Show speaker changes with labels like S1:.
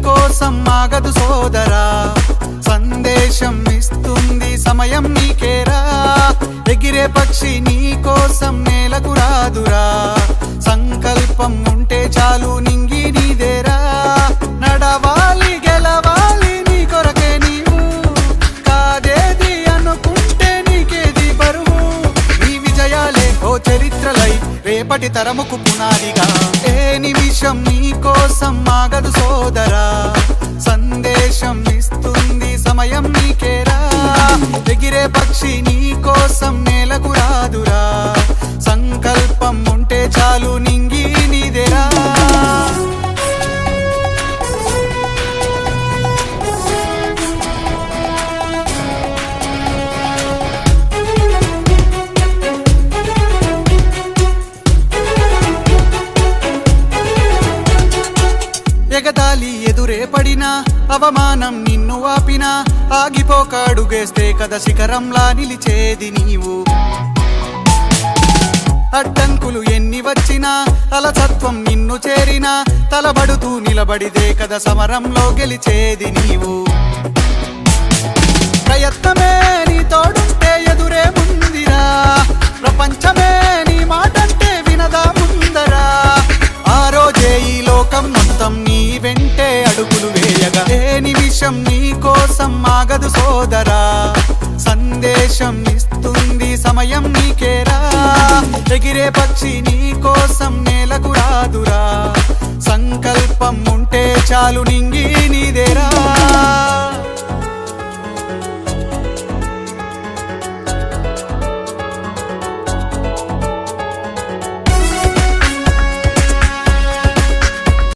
S1: కోసం ఆగదు సోదరా, సందేశం ఇస్తుంది సమయం నీకేరా. ఎగిరే పక్షి నీ కోసం నేలకు రాదురా, సంకల్పం ఉంటే చాలు నింగి నీదేరా. నడవాలి గెలవాలి నీ కొరకే నీవు, కాదేది అనుకుంటే నీకేది బరువు. నీ విజయాలే ఓ చరిత్రలై రేపటి తరముకు పునాదిగా. ఏ నిమిషం నీ కోసం ఆగదు సోదరా, సందేశం ఇస్తుంది సమయం నీకేరా. ఎగిరే పక్షి నీ కోసం నేలకు రాదురా, సంకల్పం ఉంటే చాలు నింగి నీదేరా. ఎగదాలి ఎదురే పడినా, అవమానం నిన్ను ఆపినా, ఆగిపోక అడుగేస్తే కదా శిఖరంలా నిలిచేది నీవు. అడ్డంకులు ఎన్ని వచ్చినా, అలసత్వం నిన్ను చేరినా, తలబడుతూ నిలబడిదే కదా సమరంలో గెలిచేది నీవు. ప్రయత్నమే నీ తోడుంటే ఎదురే ముందిరా, ప్రపంచమే నీ మాటంటే వినదా ముందరా. ఆ రోజే ఈ లోకం మొత్తం నీ వెంటే అడుగులు వేయగా. ఏ నిమిషం నీ కోసం ఆగదు సోదరా, సందేశం ఇస్తుంది సమయం నీకేరా. ఎగిరే పక్షి నీ కోసం నేలకు రాదురా, సంకల్పం ఉంటే చాలు నింగి నీదేరా.